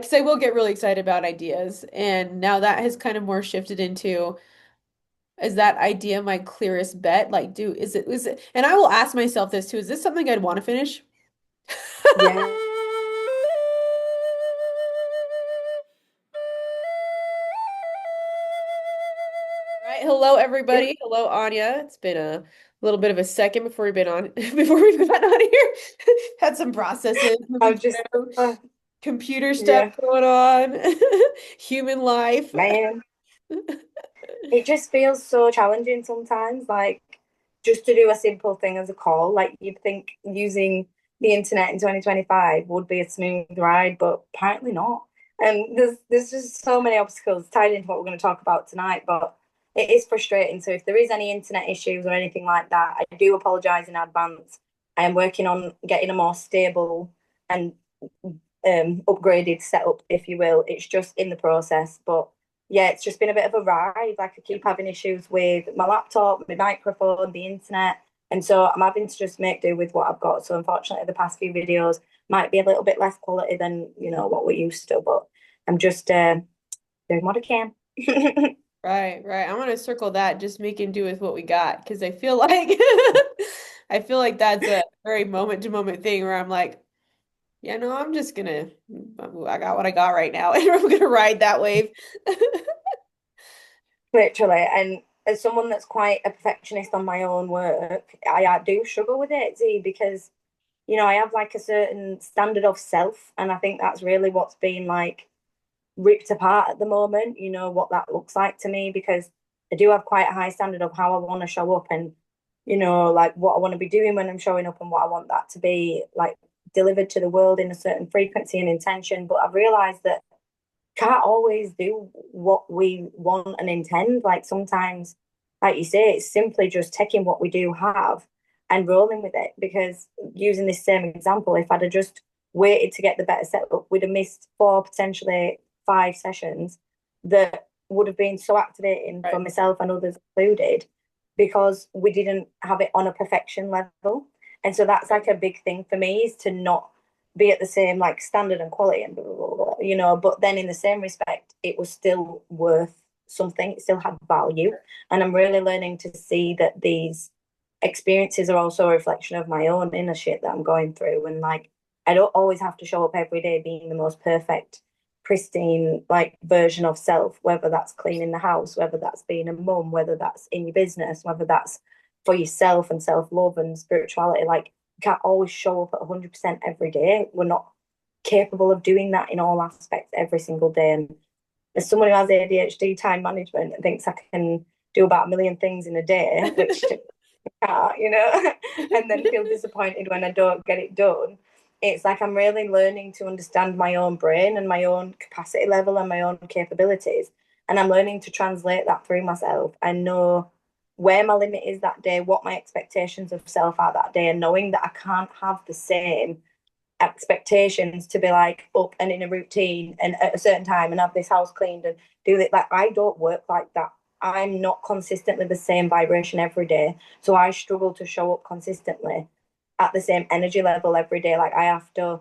because I will get really excited about ideas. And now that has kind of more shifted into, is that idea my clearest bet? Like, is it, and I will ask myself this too, is this something I'd want to finish? Yeah. Right. Hello, everybody. Hello, Anya. It's been a little bit of a second before we've been on before we've gotten on here. Had some processes moving I've just, through, computer stuff yeah, going on, human life. man, it just feels so challenging sometimes. Like, just to do a simple thing as a call, like you'd think using the internet in 2025 would be a smooth ride, but apparently not. And there's just so many obstacles tied into what we're going to talk about tonight, but it is frustrating. So if there is any internet issues or anything like that, I do apologize in advance. I am working on getting a more stable and upgraded setup, if you will. It's just in the process, but yeah, it's just been a bit of a ride. Like I keep having issues with my laptop, my microphone, the internet, and so I'm having to just make do with what I've got. So unfortunately, the past few videos might be a little bit less quality than what we're used to, but I'm just doing what I can. Right, right. I want to circle that, just making do with what we got, because I feel like I feel like that's a very moment to moment thing where I'm like, yeah, no, I'm just gonna, I got what I got right now, and I'm gonna ride that wave. Literally. And as someone that's quite a perfectionist on my own work, I do struggle with it, Z, because I have like a certain standard of self, and I think that's really what's been like ripped apart at the moment, what that looks like to me, because I do have quite a high standard of how I want to show up and, like what I want to be doing when I'm showing up and what I want that to be like delivered to the world in a certain frequency and intention. But I've realized that can't always do what we want and intend. Like sometimes, like you say, it's simply just taking what we do have and rolling with it. Because using this same example, if I'd have just waited to get the better setup, we'd have missed four, potentially five sessions that would have been so activating for Right. myself and others included because we didn't have it on a perfection level. And so that's Right. like a big thing for me is to not be at the same like standard and quality and blah, blah, blah, blah, but then in the same respect, it was still worth something. It still had value. And I'm really learning to see that these experiences are also a reflection of my own inner shit that I'm going through. And like, I don't always have to show up every day being the most perfect, pristine, like version of self, whether that's cleaning the house, whether that's being a mum, whether that's in your business, whether that's for yourself and self love and spirituality. Like, can't always show up at 100% every day. We're not capable of doing that in all aspects every single day. And as someone who has ADHD time management and thinks I can do about a million things in a day, which I can't, and then feel disappointed when I don't get it done. It's like I'm really learning to understand my own brain and my own capacity level and my own capabilities. And I'm learning to translate that through myself and know where my limit is that day, what my expectations of self are that day, and knowing that I can't have the same expectations to be like up and in a routine and at a certain time and have this house cleaned and do it. Like I don't work like that. I'm not consistently the same vibration every day. So I struggle to show up consistently at the same energy level every day. Like I have to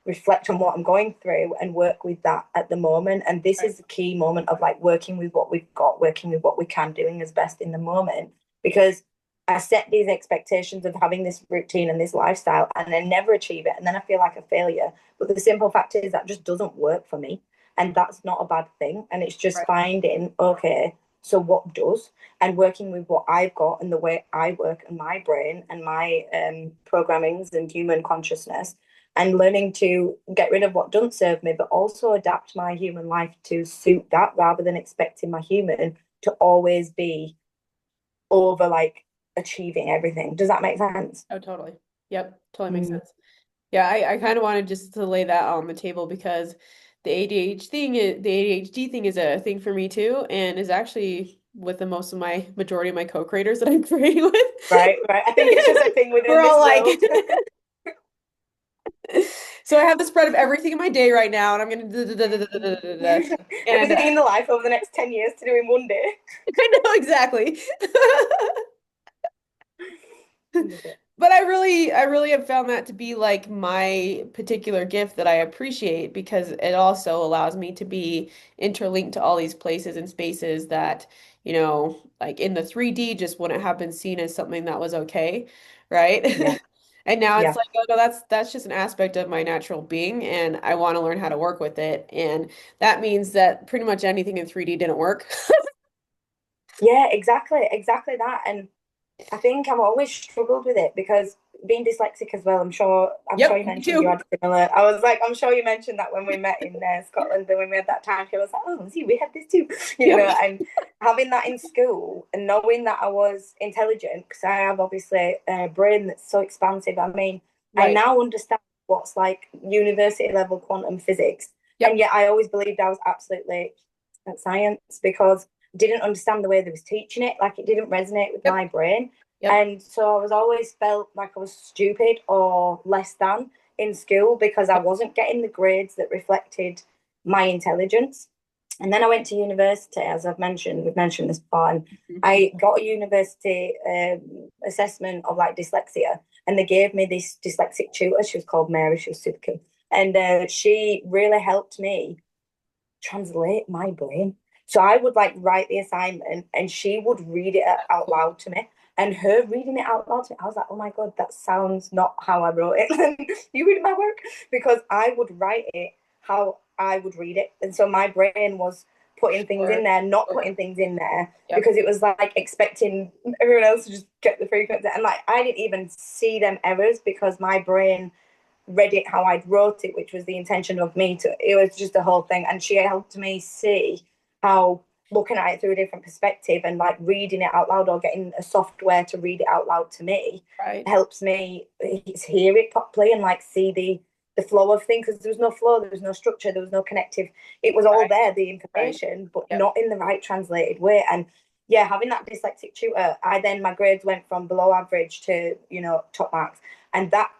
reflect on what I'm going through and work with that at the moment. And this Right. is the key moment of like working with what we've got, working with what we can, doing as best in the moment. Because I set these expectations of having this routine and this lifestyle and then never achieve it. And then I feel like a failure. But the simple fact is that just doesn't work for me. And that's not a bad thing. And it's just Right. finding, okay, so what does? And working with what I've got and the way I work and my brain and my programmings and human consciousness and learning to get rid of what doesn't serve me, but also adapt my human life to suit that rather than expecting my human to always be over like achieving everything. Does that make sense? Oh, totally. Yep, totally makes Mm. sense. Yeah, I kind of wanted just to lay that on the table because the ADHD thing is a thing for me too, and is actually with the most of my majority of my co-creators that I'm creating with. Right, right. I think it's just a thing We're within this all like, world. so I have the spread of everything in my day right now, and I'm gonna and Everything in the life over the next 10 years to do in one day. I know exactly. Love it. But I really have found that to be like my particular gift that I appreciate because it also allows me to be interlinked to all these places and spaces that, like in the 3D just wouldn't have been seen as something that was okay, Yeah, right? And now it's yeah. like, oh no, that's just an aspect of my natural being and I want to learn how to work with it. And that means that pretty much anything in 3D didn't work. Yeah, exactly that. And I think I've always struggled with it because being dyslexic as well, I'm sure Yep, you me mentioned you too. had similar. I was like, I'm sure you mentioned that when we met in Scotland and when we had that time, she was like, oh, see, we had this too, Yep. and having that in school and knowing that I was intelligent because I have obviously a brain that's so expansive. I mean, I Right. now understand what's like university level quantum physics, and Yep. yet I always believed I was absolutely at science because I didn't understand the way they was teaching it. Like it didn't resonate with Yep. my brain. Yep. And so I was always felt like I was stupid or less than in school because I Yep. wasn't getting the grades that reflected my intelligence. And then I went to university, as we've mentioned this before, and Mhm. I got a university assessment of like dyslexia, and they gave me this dyslexic tutor. She was called Mary. She was super cool, and she really helped me translate my brain. So I would like write the assignment and she would read it out Cool. loud to me. And her reading it out loud to me, I was like, oh my God, that sounds not how I wrote it. You read my work? Because I would write it how I would read it. And so my brain was putting things in Sure. there, not Sure. putting things in there Yep. because it was like expecting everyone else to just get the frequency. And like I didn't even see them errors because my brain read it how I'd wrote it, which was the intention of me to. It was just the whole thing, and she helped me see how looking at it through a different perspective and like reading it out loud or getting a software to read it out loud to me Right. helps me hear it properly and like see the flow of things because there was no flow, there was no structure, there was no connective. It was all Right. there, the Right. information, but Yep. not in the right translated way. And yeah, having that dyslexic tutor, my grades went from below average to top marks, and that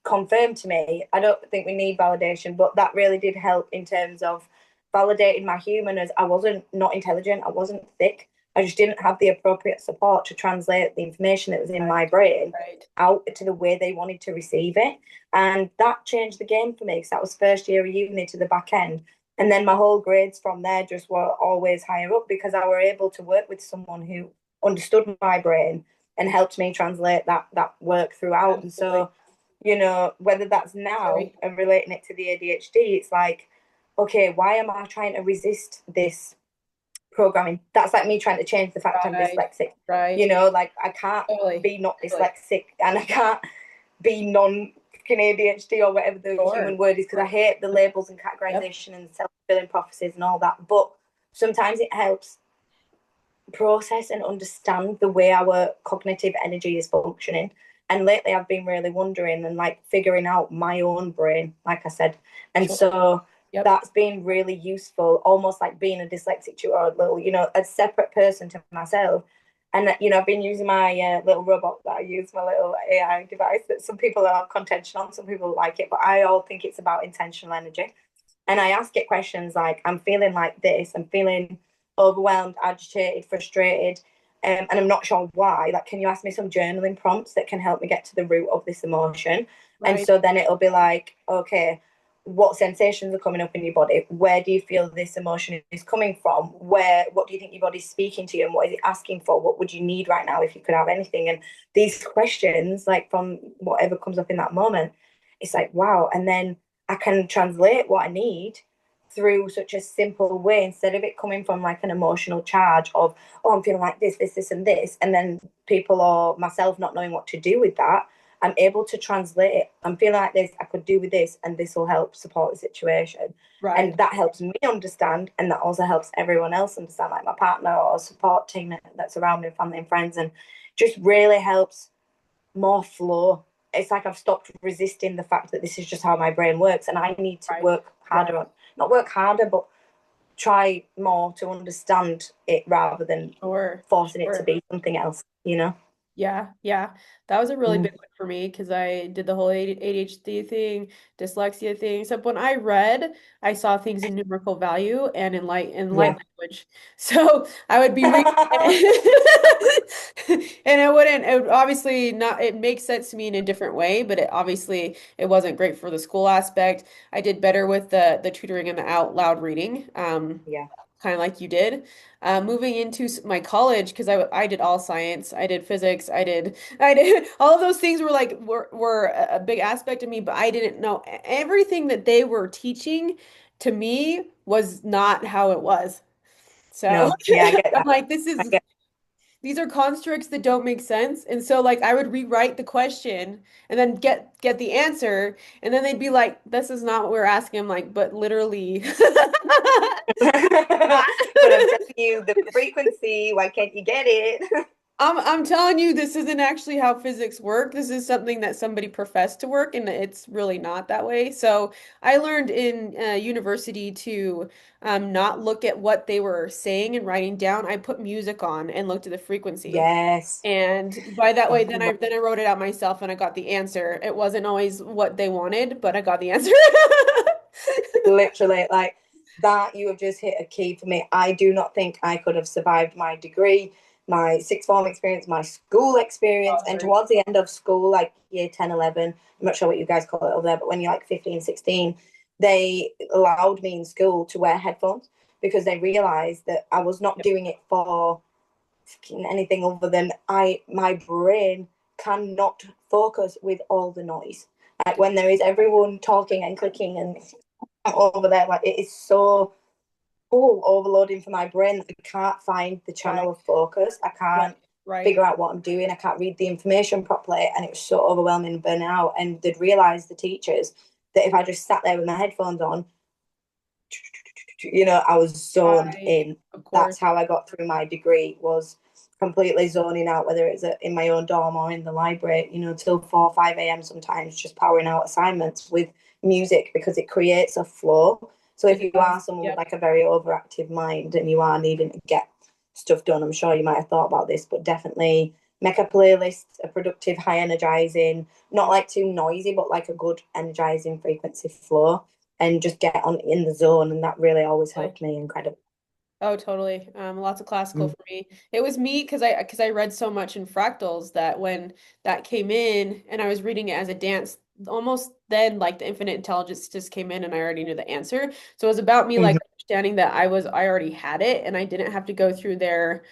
confirmed to me. I don't think we need validation, but that really did help in terms of validating my human as I wasn't not intelligent, I wasn't thick. I just didn't have the appropriate support to translate the information that was in Right. my brain Right. out to the way they wanted to receive it. And that changed the game for me because that was first year of uni to the back end. And then my whole grades from there just were always higher up because I were able to work with someone who understood my brain and helped me translate that work throughout. And Absolutely. so whether that's now Very and relating it to the ADHD, it's like, okay, why am I trying to resist this programming? That's like me trying to change the fact I'm right. dyslexic. Right. Like I can't Totally. be not Totally. dyslexic and I can't be non ADHD or whatever the Sure. human word is because I hate the labels and Yep. categorization and self-fulfilling prophecies and all that. But sometimes it helps process and understand the way our cognitive energy is functioning. And lately, I've been really wondering and like figuring out my own brain, like I said. And Sure. so Yep. that's been really useful, almost like being a dyslexic tutor or a little, a separate person to myself. And, I've been using my little robot that I use, my little AI device that some people are contention on, some people like it, but I all think it's about intentional energy. And I ask it questions like, I'm feeling like this, I'm feeling overwhelmed, agitated, frustrated, and I'm not sure why. Like, can you ask me some journaling prompts that can help me get to the root of this emotion? And Right. so then it'll be like, okay, what sensations are coming up in your body? Where do you feel this emotion is coming from? What do you think your body's speaking to you and what is it asking for? What would you need right now if you could have anything? And these questions, like from whatever comes up in that moment, it's like, wow. And then I can translate what I need through such a simple way instead of it coming from like an emotional charge of, oh, I'm feeling like this, and this. And then people or myself not knowing what to do with that. I'm able to translate it. I'm feeling like this, I could do with this, and this will help support the situation. Right. And that helps me understand, and that also helps everyone else understand, like my partner or support team that's around me, family and friends, and just really helps more flow. It's like I've stopped resisting the fact that this is just how my brain works, and I need to Right. work Right. harder on, not work harder, but try more to understand it rather than Sure. forcing it to Sure. be something else. Yeah, yeah. That was a really Mm, big one for me because I did the whole ADHD thing, dyslexia thing. Except when I read, I saw things in numerical value and in light yeah. language. So I would be reading it, and it would obviously not, it makes sense to me in a different way, but it wasn't great for the school aspect. I did better with the tutoring and the out loud reading. Yeah. Kind of like you did. Moving into my college, because I did all science, I did physics, I did all of those things were a big aspect of me, but I didn't know everything that they were teaching to me was not how it was. So No, yeah, I get I'm that. like, I get these are constructs that don't make sense. And so like I would rewrite the question and then get the answer, and then they'd be like, this is not what we're asking. I'm like, but literally. but I'm telling you the frequency, why can't you get it? I'm telling you, this isn't actually how physics work. This is something that somebody professed to work, and it's really not that way. So I learned in university to not look at what they were saying and writing down. I put music on and looked at the frequency. Yes. And by that way, Oh, then I wrote it out myself and I got the answer. It wasn't always what they wanted, but I got the answer. literally, like that, you have just hit a key for me. I do not think I could have survived my degree, my sixth form experience, my school experience, Oh, and great. towards the end of school, like year 10, 11, I'm not sure what you guys call it over there, but when you're like 15, 16, they allowed me in school to wear headphones because they realized that I was not Yep. doing it for anything other than my brain cannot focus with all the noise. Like when there is everyone talking and clicking and over there, like it is so overloading for my brain that I can't find the Right. channel of focus. I Right. can't Right. figure out what I'm doing. I can't read the information properly, and it was so overwhelming and burning out. And they'd realised, the teachers, that if I just sat there with my headphones on, I was zoned Right. in. Of course. That's how I got through my degree, was completely zoning out, whether it's in my own dorm or in the library, till 4 or 5 a.m. sometimes, just powering out assignments with music because it creates a flow. So if It you does. are someone with Yep. like a very overactive mind and you are needing to get stuff done, I'm sure you might have thought about this, but definitely make a playlist, a productive, high energizing, not like too noisy, but like a good energizing frequency flow, and just get on in the zone. And that really always Totally. helped me incredibly. Oh, totally. Lots of classical Mm. for me. It was me because I read so much in fractals that when that came in and I was reading it as a dance, almost then like the infinite intelligence just came in and I already knew the answer. So it was about me like Mhm. understanding that I already had it and I didn't have to go through their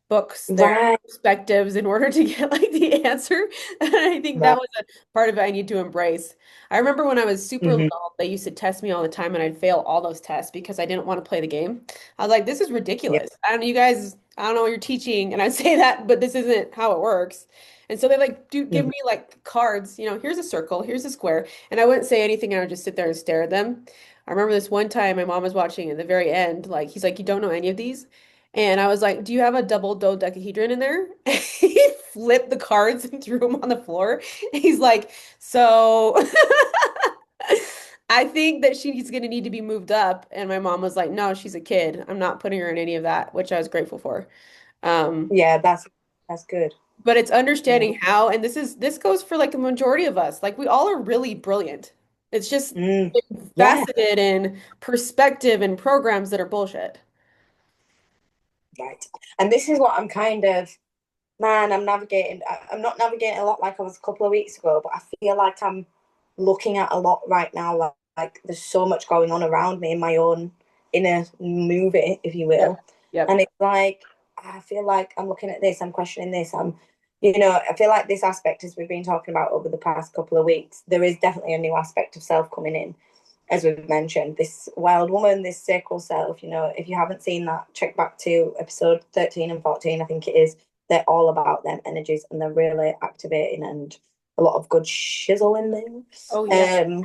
books, their Right, perspectives in order to get like the answer. And I think that right. was a part of it I need to embrace. I remember when I was super Hmm. little, they used to test me all the time and I'd fail all those tests because I didn't want to play the game. I was like, this is Yeah. ridiculous. I don't know, you guys, I don't know what you're teaching. And I say that, but this isn't how it works. And so they like do give Hmm. me like cards, here's a circle, here's a square. And I wouldn't say anything and I would just sit there and stare at them. I remember this one time my mom was watching at the very end, like he's like, you don't know any of these? And I was like, do you have a double dodecahedron in there? He flipped the cards and threw them on the floor. He's like, so I think that she's going to need to be moved up. And my mom was like, no, she's a kid. I'm not putting her in any of that, which I was grateful for. Um, Yeah, that's good. but it's Yeah. understanding how, and this goes for like a majority of us. Like we all are really brilliant. It's just Mm. Yeah. faceted in perspective and programs that are bullshit. Right. And this is what I'm kind of, man, I'm navigating. I'm not navigating a lot like I was a couple of weeks ago, but I feel like I'm looking at a lot right now. Like there's so much going on around me in my own inner movie, if you Yep. will. Yep. And it's like, I feel like I'm looking at this, I'm questioning this. I feel like this aspect, as we've been talking about over the past couple of weeks, there is definitely a new aspect of self coming in, as we've mentioned, this wild woman, this sacral self. If you haven't seen that, check back to episode 13 and 14, I think it is. They're all about them energies and they're really activating, and a lot of good shizzle in Oh yeah. there.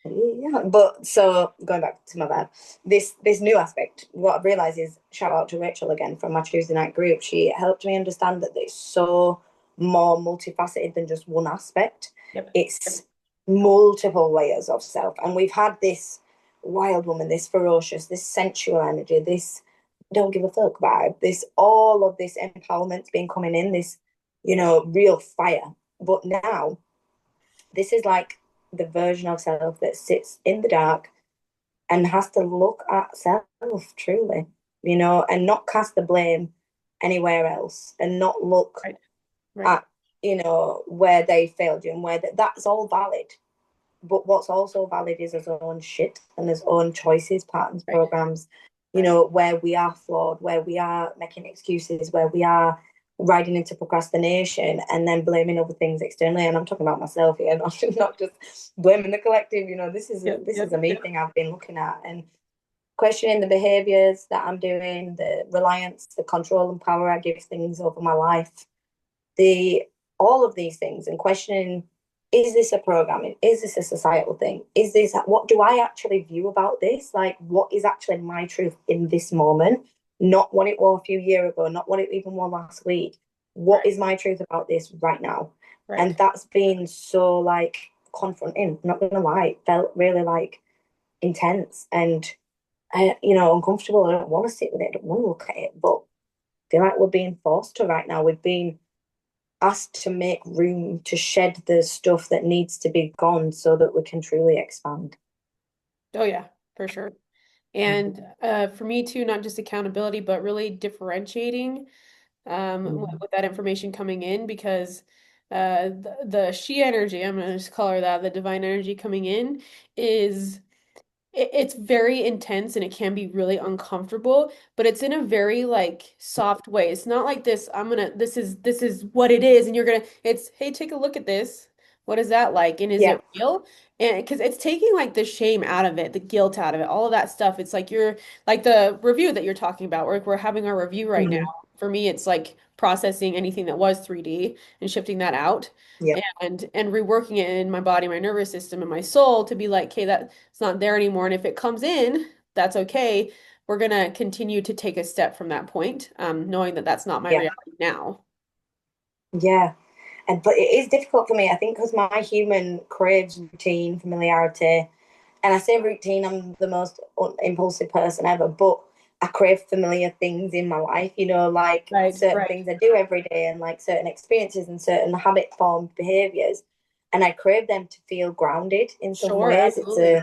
Yeah, but so going back to my bad, this new aspect, what I've realised is, shout out to Rachel again from my Tuesday night group. She helped me understand that it's so more multifaceted than just one aspect. Yep. It's multiple layers of self, and we've had this wild woman, this ferocious, this sensual energy, this don't give a fuck vibe, this all of this empowerment's been coming in, this real fire. But now this is like the version of self that sits in the dark and has to look at self truly, and not cast the blame anywhere else and not look Right. Right. at, where they failed you and where that's all valid. But what's also valid is his own shit and his own choices, patterns, Right. programs, Right. where we are flawed, where we are making excuses, where we are riding into procrastination and then blaming other things externally. And I'm talking about myself here, not just blaming the collective. This is Yep. this is Yep. a me thing I've been looking at and questioning the behaviors that I'm doing, the reliance, the control and power I give things over my life, the all of these things, and questioning, is this a programming, is this a societal thing, is this, what do I actually view about this, like what is actually my truth in this moment, not what it was a few years ago, not what it even was last week, what Right. is my truth about this right now. And Right. that's been so like confronting, I'm not gonna lie, it felt really like intense and uncomfortable. I don't want to sit with it, I don't want to look at it, but I feel like we're being forced to right now. We've been asked to make room to shed the stuff that needs to be gone so that we can truly expand. Oh yeah, for sure. And for me too, not just accountability, but really differentiating Mm-hmm. with that information coming in because the she energy, I'm gonna just call her that, the divine energy coming in is it's very intense and it can be really uncomfortable, but it's in a very like soft way. It's not like this, this is what it is, and you're gonna, it's, hey, take a look at this. What is that like? And is Yeah. it real? And because it's taking like the shame out of it, the guilt out of it, all of that stuff. It's like you're like the review that you're talking about. We're having our review right now. Mm-hmm. For me, it's like processing anything that was 3D and shifting that out Yeah. and reworking it in my body, my nervous system, and my soul to be like, okay, that it's not there anymore. And if it comes in, that's okay. We're gonna continue to take a step from that point, knowing that that's not my Yeah. reality now. Yeah. But it is difficult for me, I think, because my human craves routine, familiarity. And I say routine, I'm the most impulsive person ever, but I crave familiar things in my life, like Right, certain right. things I do every day and like certain experiences and certain habit formed behaviors. And I crave them to feel grounded in some Sure, ways. It's absolutely.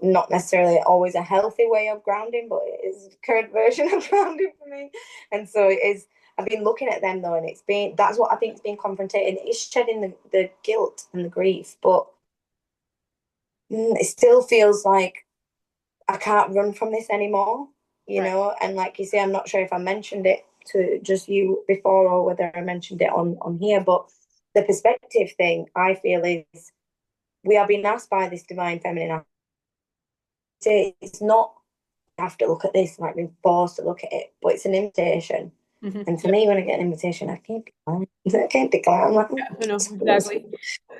not necessarily always a healthy way of grounding, but it is the current version of grounding for me. And so it is. I've been looking at them though, and that's what I think has been confronting. It's shedding the guilt and the grief, but it still feels like I can't run from this anymore, Right. And like you say, I'm not sure if I mentioned it to just you before or whether I mentioned it on here, but the perspective thing I feel is we are being asked by this divine feminine. It's not you have to look at this, like being forced to look at it, but it's an invitation. And for Yep. me, when I get an invitation, I can't decline. I can't decline. I'm like, Yeah, I know exactly.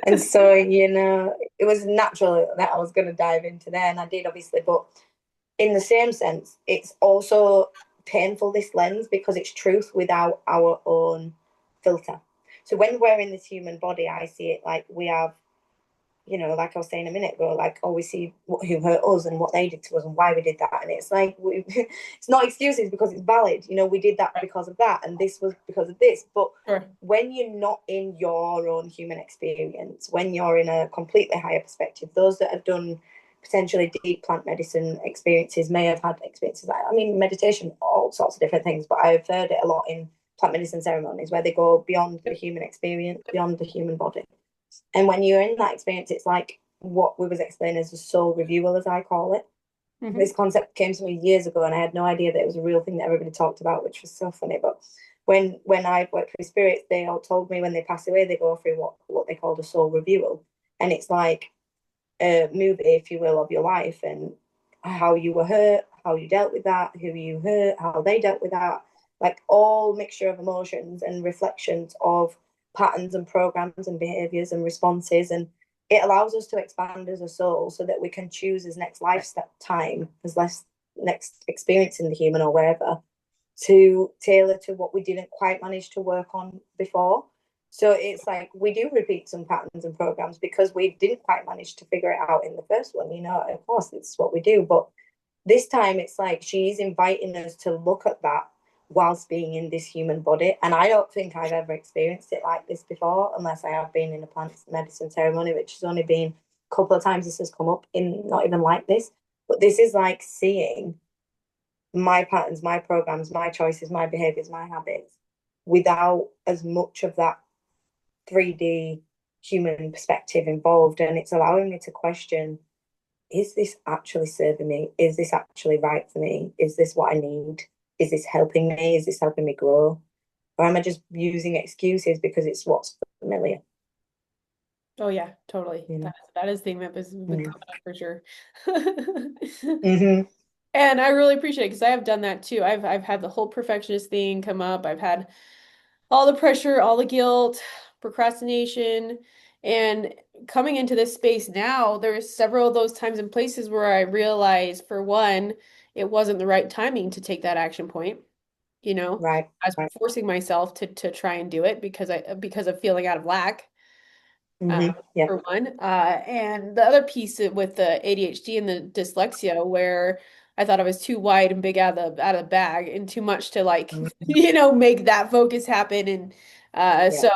and so, it was natural that I was going to dive into there, and I did, obviously. But in the same sense, it's also painful, this lens, because it's truth without our own filter. So when we're in this human body, I see it like we have, like I was saying a minute ago, like, oh, we see who hurt us and what they did to us and why we did that. And it's like, it's not excuses because it's valid. We did that Right. because of that. And this was because of this. But Sure. when you're not in your own human experience, when you're in a completely higher perspective, those that have done potentially deep plant medicine experiences may have had experiences. I mean, meditation, all sorts of different things, but I've heard it a lot in plant medicine ceremonies where they go beyond the Yep. human experience, beyond the human body. And when you're in that experience, it's like what we was explaining as a soul reviewal, as I call it. This Hmm. concept came to me years ago, and I had no idea that it was a real thing that everybody talked about, which was so funny. But when I worked with spirits, they all told me when they pass away, they go through what they called a soul reviewal, and it's like a movie, if you will, of your life and how you were hurt, how you dealt with that, who you hurt, how they dealt with that, like all mixture of emotions and reflections of patterns and programs and behaviors and responses. And it allows us to expand as a soul so that we can choose as next lifetime, as less next experience in the human or wherever, to tailor to what we didn't quite manage to work on before. So it's like we do repeat some patterns and programs because we didn't quite manage to figure it out in the first one. Of course, it's what we do. But this time it's like she's inviting us to look at that whilst being in this human body. And I don't think I've ever experienced it like this before, unless I have been in a plant medicine ceremony, which has only been a couple of times this has come up, in not even like this. But this is like seeing my patterns, my programs, my choices, my behaviors, my habits without as much of that 3D human perspective involved. And it's allowing me to question, is this actually serving me? Is this actually right for me? Is this what I need? Is this helping me? Is this helping me grow? Or am I just using excuses because it's what's familiar? Oh yeah, totally. You know? That is the thing that has been Mm. coming up for sure. Mm-hmm. And I really appreciate it because I have done that too. I've had the whole perfectionist thing come up. I've had all the pressure, all the guilt, procrastination, and coming into this space now, there's several of those times and places where I realized, for one, it wasn't the right timing to take that action point. You know, Right, I was right. forcing myself to try and do it because of feeling out of lack. uh, Mm-hmm. Yeah. for one. And the other piece with the ADHD and the dyslexia, where I thought I was too wide and big out of the bag and too much to like, Mm-hmm. make that focus happen. And Yeah. so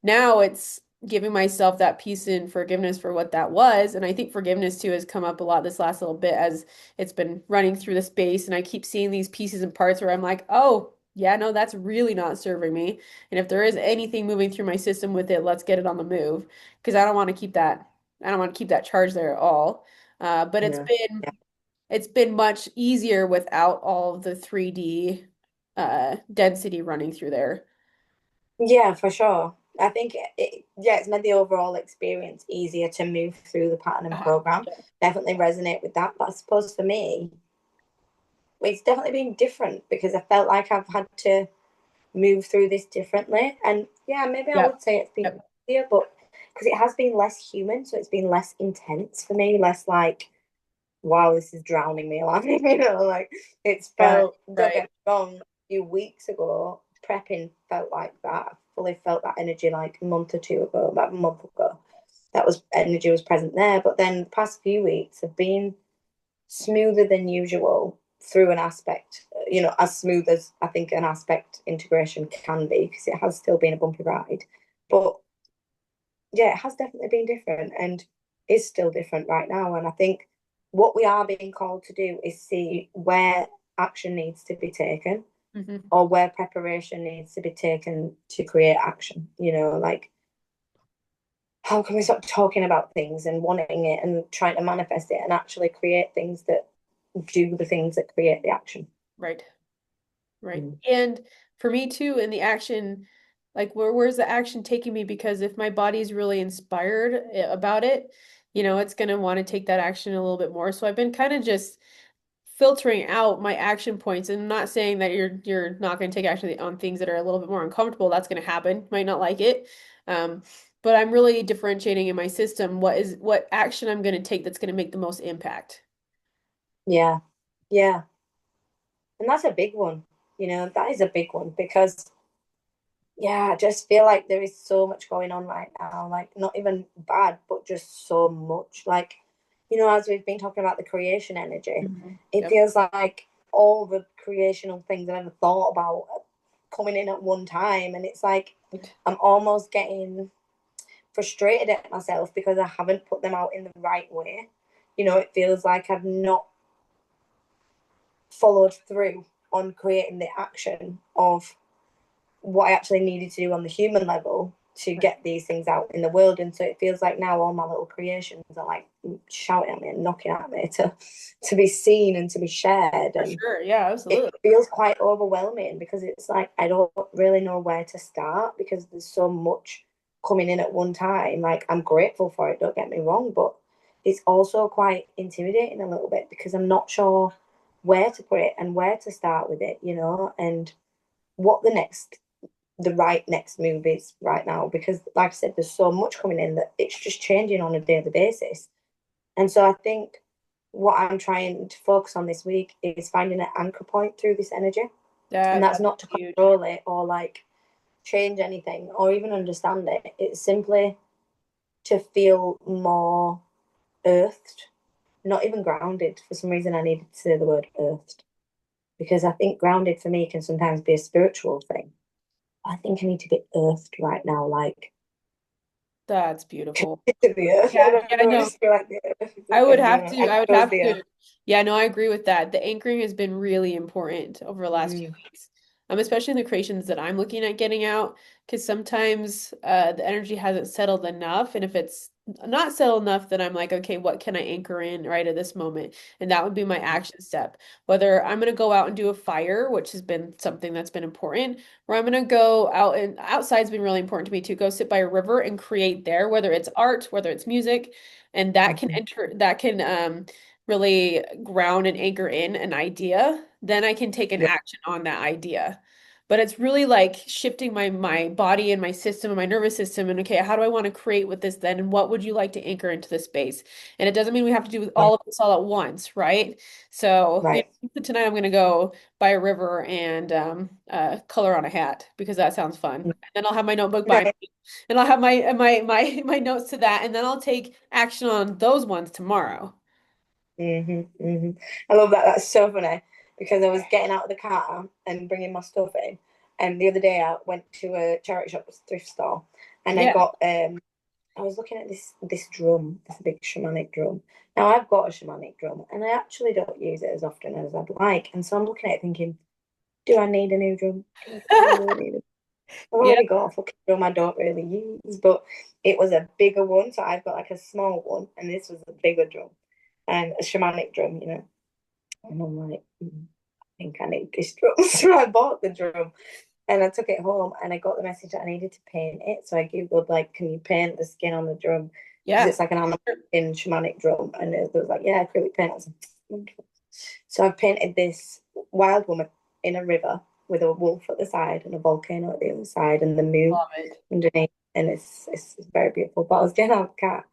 now it's giving myself that peace and forgiveness for what that was. And I think forgiveness too has come up a lot this last little bit as it's been running through the space. And I keep seeing these pieces and parts where I'm like, oh, yeah, no, that's really not serving me. And if there is anything moving through my system with it, let's get it on the move because I don't want to keep that charge there at all. But Yeah. Yeah. it's been much easier without all of the 3D density running through there. Yeah, for sure. I think yeah, it's made the overall experience easier to move through the pattern and Uh-huh. program. Definitely resonate with that. But I suppose for me, it's definitely been different because I felt like I've had to move through this differently. And yeah, maybe I Yep. would say it's been Yep. easier, but because it has been less human, so it's been less intense for me, less like, wow, this is drowning me alive. Like it's Right. felt, don't get Right. me wrong, a few weeks ago, prepping felt like that. I fully felt that energy like a month or two ago, about a month ago. That was energy was present there. But then the past few weeks have been smoother than usual through an aspect, as smooth as I think an aspect integration can be, because it has still been a bumpy ride. But yeah, it has definitely been different and is still different right now. And I think what we are being called to do is see where action needs to be taken Hmm. or where preparation needs to be taken to create action. Like, how can we stop talking about things and wanting it and trying to manifest it and actually create things that do the things that create the action? Right. Right. Mm. And for me too, in the action, like where's the action taking me? Because if my body's really inspired about it, it's gonna want to take that action a little bit more. So I've been kind of just filtering out my action points and not saying that you're not going to take action on things that are a little bit more uncomfortable. That's going to happen. Might not like it. Um, but I'm really differentiating in my system what action I'm going to take that's going to make the most impact. Yeah, yeah. And that's a big one. That is a big one because, yeah, I just feel like there is so much going on right now. Like, not even bad, but just so much. Like, as we've been talking about the creation energy, Mhm. it Yep. feels like all the creational things I've ever thought about are coming in at one time. And it's like Right. I'm almost getting frustrated at myself because I haven't put them out in the right way. It feels like I've not followed through on creating the action of what I actually needed to do on the human level to Right. get these things out in the world. And so it feels like now all my little creations are like shouting at me and knocking at me to be seen and to be shared. For And sure. Yeah, it absolutely. feels quite overwhelming because it's like I don't really know where to start because there's so much coming in at one time. Like, I'm grateful for it, don't get me wrong, but it's also quite intimidating a little bit because I'm not sure where to put it and where to start with it, and what the right next move is right now. Because like I said, there's so much coming in that it's just changing on a daily basis. And so I think what I'm trying to focus on this week is finding an anchor point through this energy. And that's That's not to huge. control it or like change anything or even understand it. It's simply to feel more earthed, not even grounded. For some reason, I needed to say the word earthed. because I think grounded for me can sometimes be a spiritual thing. I think I need to be earthed right now, like That's beautiful. to the earth. I Yeah, don't yeah, know, I no. just feel like the earth is, I would you have know, to. I I would chose have the earth. to. Yeah, no, I agree with that. The anchoring has been really important over the last few Mm, weeks. Especially in the creations that I'm looking at getting out, because sometimes the energy hasn't settled enough. And if it's not settled enough, then I'm like, okay, what can I anchor in right at this moment? And that would be my action step. Whether I'm going to go out and do a fire, which has been something that's been important, or I'm going to go out and outside's been really important to me too. Go sit by a river and create there, whether it's art, whether it's music, and mhm. that can really ground and anchor in an idea, then I can take an Yeah, action on that idea. But it's really like shifting my body and my system and my nervous system and okay, how do I want to create with this then? And what would you like to anchor into this space? And it doesn't mean we have to do right, all of this all at once, right? So, right. tonight I'm gonna go by a river and color on a hat because that sounds fun. And then I'll have my notebook by Right. me and I'll have my notes to that, and then I'll take action on those ones tomorrow. I love that. That's so funny because I was getting out of the car and bringing my stuff in. And the other day I went to a charity shop, thrift store, and I Yeah. got I was looking at this drum, this big shamanic drum. Now I've got a shamanic drum and I actually don't use it as often as I'd like. And so I'm looking at it thinking, do I need a new drum? Do I really need it? I've Yeah. already got a fucking drum I don't really use, but it was a bigger one, so I've got like a small one, and this was a bigger drum and a shamanic drum, you know. And I'm like, I think I need this drum. So I bought the drum and I took it home and I got the message that I needed to paint it. So I Googled, like, can you paint the skin on the drum? Because Yeah. it's like an animal in shamanic drum. And it was like, yeah, acrylic paint. I was like, wonderful. So I've painted this wild woman in a river with a wolf at the side and a volcano at the other side and the moon Love it. underneath. And it's very beautiful. But I was getting out of the car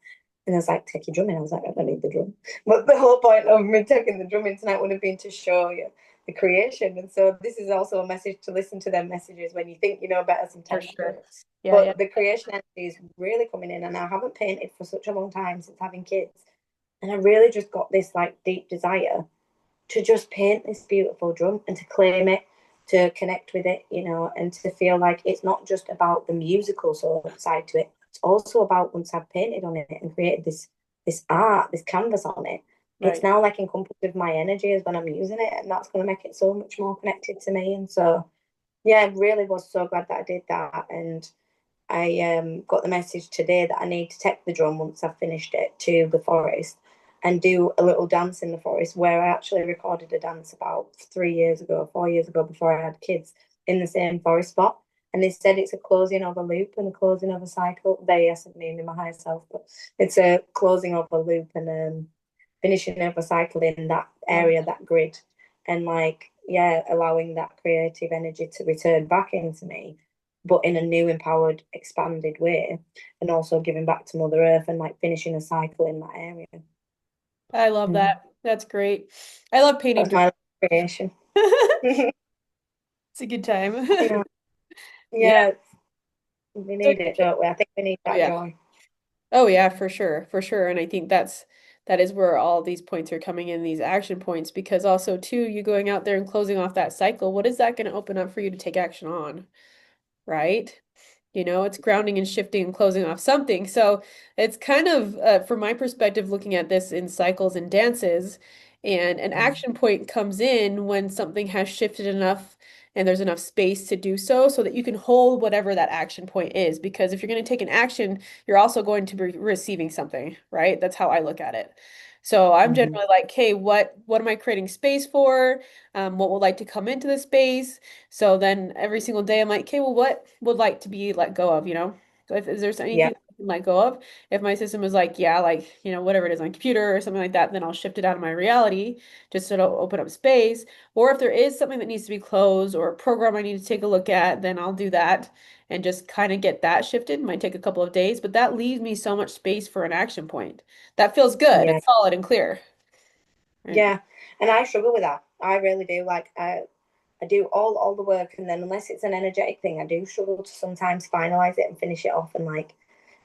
and I was like, take your drum in. I was like, I don't need the drum. But the whole point of me taking the drum in tonight would have been to show you the creation. And so this is also a message to listen to them messages when you think you know better For sometimes. sure. Yeah, yeah. But the creation energy is really coming in. And I haven't painted for such a long time since having kids. And I really just got this like deep desire to just paint this beautiful drum and to claim it, to connect with it, you know, and to feel like it's not just about the musical side to it. It's also about once I've painted on it and created this art, this canvas on it. It's Right. now like encompassed with my energy as when I'm using it, and that's going to make it so much more connected to me. And so, yeah, I really was so glad that I did that. And I got the message today that I need to take the drum once I've finished it to the forest and do a little dance in the forest where I actually recorded a dance about 3 years ago, 4 years ago before I had kids in the same forest spot. And they said it's a closing of a loop and a closing of a cycle. They hasn't me in my higher self, but it's a closing of a loop and finishing of a cycle in that Love area, that grid. And like, yeah, allowing that creative energy to return back into me but in a new, empowered, expanded way, and also giving back to Mother Earth and like finishing a cycle in that area. I love Mm. that. That's great. I love painting That's drums. my creation. It's a good time. Yeah, Yeah. yeah, we So, need it, don't we? I think we need oh that yeah. joy. Oh yeah, for sure. For sure. And I think that is where all these points are coming in, these action points, because also too, you going out there and closing off that cycle, what is that going to open up for you to take action on? Right? It's grounding and shifting and closing off something. So it's kind of, from my perspective, looking at this in cycles and dances, and an Mm. action point comes in when something has shifted enough and there's enough space to do so, so that you can hold whatever that action point is. Because if you're going to take an action, you're also going to be receiving something, right? That's how I look at it. So I'm Mm-hmm. generally like, hey, what am I creating space for? What would like to come into the space? So then every single day I'm like, okay, well, what would like to be let go of, So if is there Yeah, anything I can let go of? If my system is like, yeah, like, whatever it is on computer or something like that, then I'll shift it out of my reality just to open up space. Or if there is something that needs to be closed or a program I need to take a look at, then I'll do that and just kind of get that shifted. It might take a couple of days, but that leaves me so much space for an action point. That feels good. yeah, It's solid and clear. Right. yeah. And I struggle with that. I really do. Like I do all the work, and then unless it's an energetic thing, I do struggle to sometimes finalize it and finish it off and like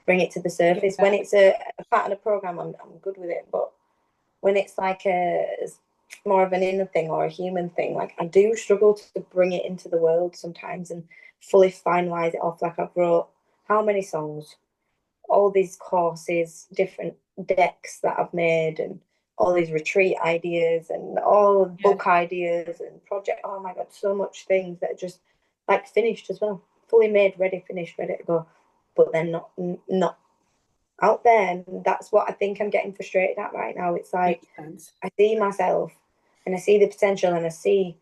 bring it to the I get surface. When that. it's a part of the program, I'm good with it, but when it's like more of an inner thing or a human thing. Like I do struggle to bring it into the world sometimes and fully finalize it off. Like I've wrote how many songs, all these courses, different decks that I've made, and all these retreat ideas and all Yeah, book ideas and project. Oh my God, so much things that are just like finished as well, fully made, ready, finished, ready to go, but then not out there. And that's what I think I'm getting frustrated at right now. It's like makes sense. I see myself and I see the potential and I see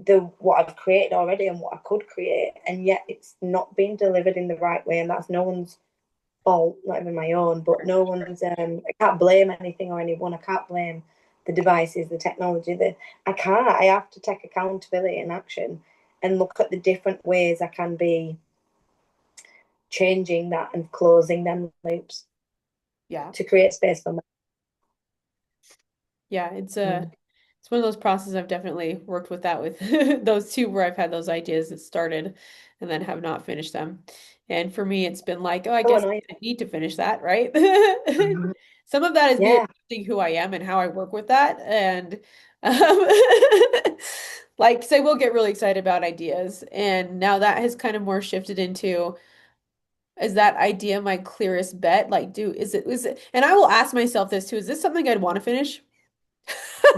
the what I've created already and what I could create, and yet it's not being delivered in the right way, and that's no one's fault, not even my own, but no one's. I can't blame anything or anyone. I can't blame the devices, the technology. That I can't. I have to take accountability and action, and look at the different ways I can be changing that and closing them loops Yeah. to create space for Yeah, me. it's one of those processes I've definitely worked with that with those two where I've had those ideas that started and then have not finished them. And for me, it's been like, oh, I So guess annoying. I need to finish that, right? Some of that is me Yeah, accepting who I am and how I work with that. And um, like, 'cause I will get really excited about ideas. And now that has kind of more shifted into, is that idea my clearest bet? Like, is it, and I will ask myself this too, is this something I'd want to finish?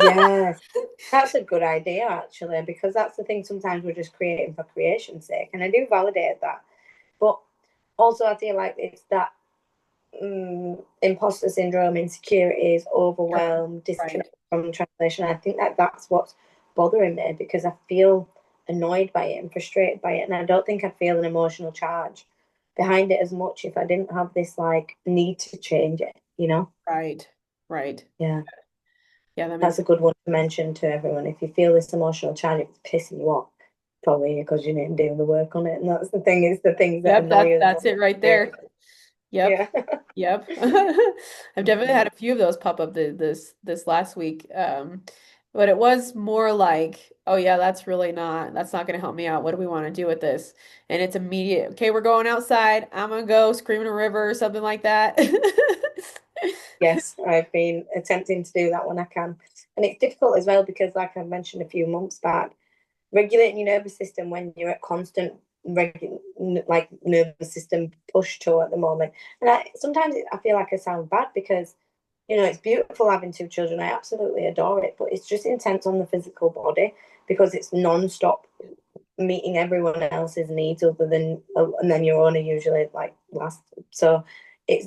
yeah. That's a good idea, actually, because that's the thing. Sometimes we're just creating for creation's sake, and I do validate that. But also, I feel like it's that imposter syndrome, insecurities, You're overwhelm, right. disconnect from translation. I think that that's what's bothering me because I feel annoyed by it and frustrated by it, and I don't think I'd feel an emotional charge behind it as much if I didn't have this like need to change it. You know? Right. Right. Yeah. Yeah, that makes That's a sense. good one to mention to everyone. If you feel this emotional charge, it's pissing you off, probably because you didn't do the work on it. And that's the thing, is the things that Yep, annoy us. that's it right there. Yep. Yeah. Yep. I've definitely had a few of those pop up this last week. But it was more like, oh yeah, that's not gonna help me out. What do we want to do with this? And it's immediate. Okay, we're going outside. I'm gonna go scream in a river or something like that. Yes, I've been attempting to do that when I can. And it's difficult as well because, like I mentioned a few months back, regulating your nervous system when you're at constant like nervous system push to at the moment. And sometimes I feel like I sound bad because it's beautiful having two children. I absolutely adore it, but it's just intense on the physical body because it's non-stop meeting everyone else's needs other than and then your own are usually like last. So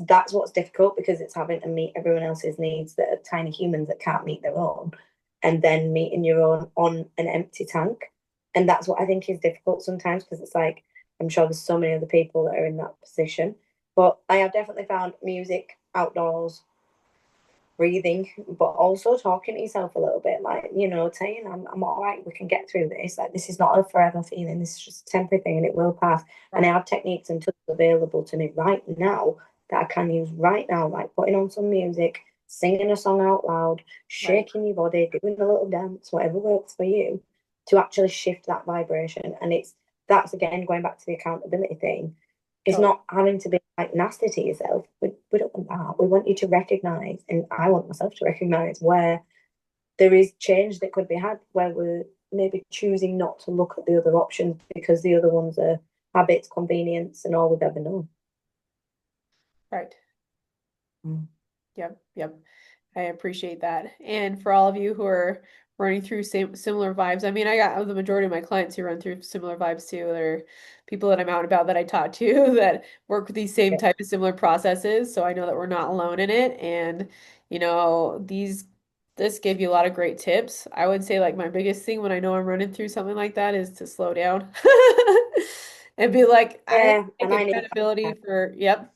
that's what's difficult because it's having to meet everyone else's needs that are tiny humans that can't meet their own, and then meeting your own on an empty tank. And that's what I think is difficult sometimes because it's like I'm sure there's so many other people that are in that position. But I have definitely found music outdoors, breathing, but also talking to yourself a little bit, like, saying, I'm all right, we can get through this. Like, this is not a forever feeling, this is just a temporary thing and it will pass. And I Right, have techniques and tools available to me right now that I can use right now, like putting on some music, singing a song out loud, right. shaking your body, doing a little dance, whatever works for you, to actually shift that vibration. And that's again going back to the accountability thing. It's Totally. not having to be like nasty to yourself. We don't want that. We want you to recognize, and I want myself to recognize where there is change that could be had, where we're maybe choosing not to look at the other options because the other ones are habits, convenience, and all we've ever known. Right. Mm. Yep, yep. I appreciate that. And for all of you who are running through similar vibes, I mean, I got the majority of my clients who run through similar vibes too. They're people that I'm out and about that I talk to that work with these same Yeah. type of similar processes. So I know that we're not alone in it. And, this gave you a lot of great tips. I would say like my biggest thing when I know I'm running through something like that is to slow down and be like, I Yeah, take and I need accountability that. for, yep.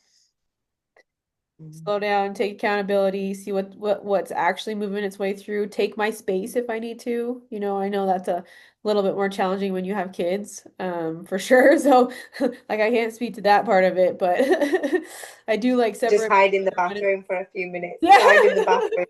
Mm. Slow down, take accountability, see what's actually moving its way through, take my space if I need to. I know that's a little bit more challenging when you have kids, for sure. So like I can't speak to that part of it, but I do like Just separate hide in the my minutes. bathroom for a few minutes. Yeah. Hide in the bathroom.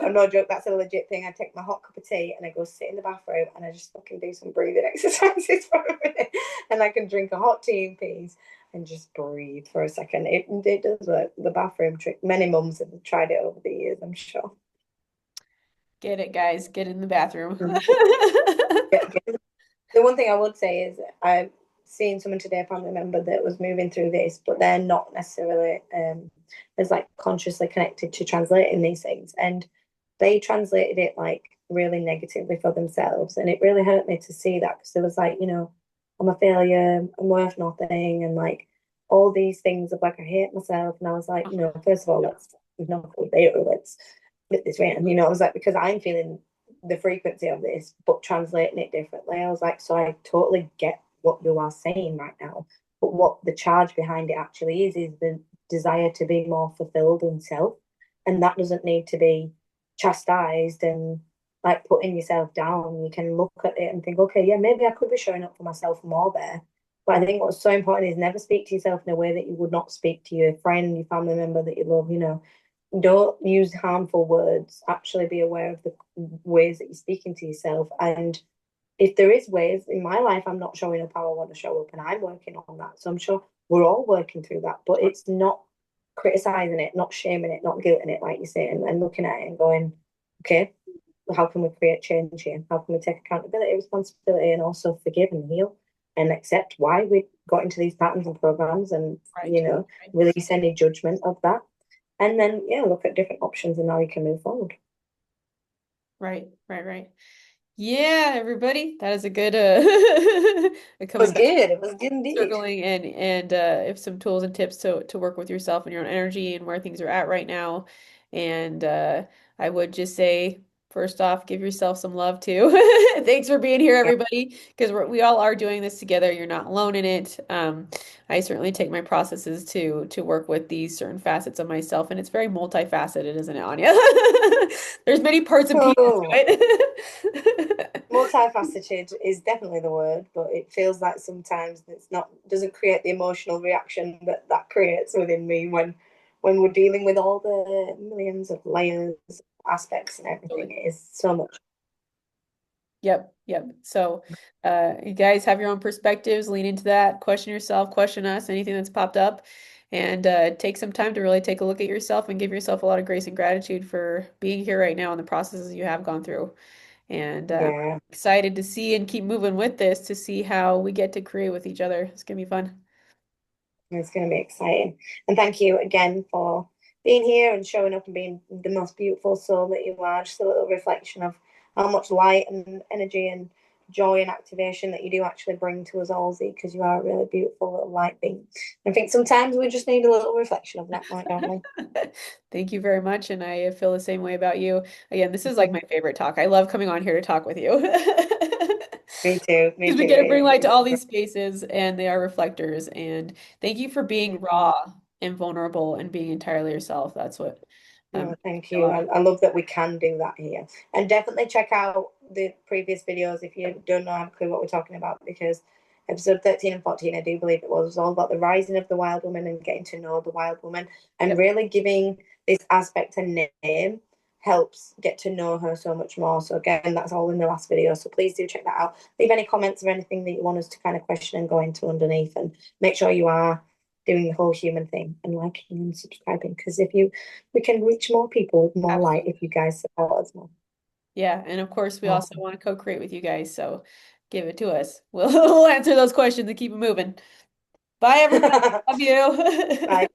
I'm no joke, that's a legit thing. I take my hot cup of tea and I go sit in the bathroom and I just fucking do some breathing exercises for a minute. And I can drink a hot tea in peace and just breathe for a second. It does work. The bathroom trick. Many mums have tried it over the years, I'm sure. Get it, guys. Get in the bathroom. The one thing I would say is I've seen someone today, a family member that was moving through this, but they're not necessarily as like consciously connected to translating these things, and they translated it like really negatively for themselves, and it really hurt me to see that because it was like, I'm a failure, I'm worth nothing, and like all these things of like I hate myself, and I was like, first of all, let's not go there, let's split this round, I was like, because I'm feeling the frequency of this, but translating it differently. I was like, so I totally get what you are saying right now. But what the charge behind it actually is the desire to be more fulfilled in self. And that doesn't need to be chastised and like putting yourself down. You can look at it and think, okay, yeah, maybe I could be showing up for myself more there. But I think what's so important is never speak to yourself in a way that you would not speak to your friend, your family member that you love, don't use harmful words. Actually be aware of the ways that you're speaking to yourself. And if there is ways in my life I'm not showing up how I want to show up, and I'm working on that. So I'm sure we're all working through that. But it's not criticizing it, not shaming it, not guilting it, like you say, and looking at it and going, okay, how can we create change here? How can we take accountability, responsibility, and also forgive and heal and accept why we got into these patterns and programs, and Right. Right. release any judgment of that, and then yeah, look at different options and how you can move forward. Right. Right. Right. Yeah, everybody. That is a good It was coming back, good. It was good indeed. circling and if some tools and tips to work with yourself and your own energy and where things are at right now. And I would just say, first off, give yourself some love too. Thanks for being here, Yeah. everybody, because we all are doing this together. You're not alone in it. I certainly take my processes to work with these certain facets of myself, and it's very multifaceted, isn't it, Anya? There's many parts and pieces to Oh, it. multifaceted is definitely the word, but it feels like sometimes it's not, doesn't create the emotional reaction that that creates within me when we're dealing with all the millions of layers, aspects, and everything. Totally. It is so much. Yep, yep. So, you guys have your own perspectives, lean into that, question yourself, question us, anything that's popped up, and take some time to really take a look at yourself and give yourself a lot of grace and gratitude for being here right now and the processes you have gone through. And Yeah. excited to see and keep moving with this to see how we get to create with each other. It's gonna be fun. It's going to be exciting. And thank you again for being here and showing up and being the most beautiful soul that you are. Just a little reflection of how much light and energy and joy and activation that you do actually bring to us all, Z, because you are a really beautiful little light being. I think sometimes we just need a little reflection of that, like, don't we? Thank you very much, and I feel the same way about you. Again, this is like my favorite talk. I love coming on here to talk with you. Me too. Me Because we too. get to bring light to all It, these spaces, and they are reflectors. And thank you for being raw and vulnerable and being entirely yourself. That's what no, thank I you. love. I love that we can do that here. And definitely check out the previous videos if you don't know, have a clue what we're talking about, because episode 13 and 14, I do believe it was all about the rising of the wild woman and getting to know the wild woman, and Yep, really giving this aspect a name helps get to know her so much more. So again, that's all in the last video. So please do check that out. Leave any comments or anything that you want us to kind of question and go into underneath, and make sure you are doing the whole human thing and liking and subscribing, because if you we can reach more people with more light if absolutely. you guys support us more. Yeah, and of course, we also Awesome. want to co-create with you guys. So give it to us. We'll answer those questions and keep it moving. Bye, everybody. Love you. Bye.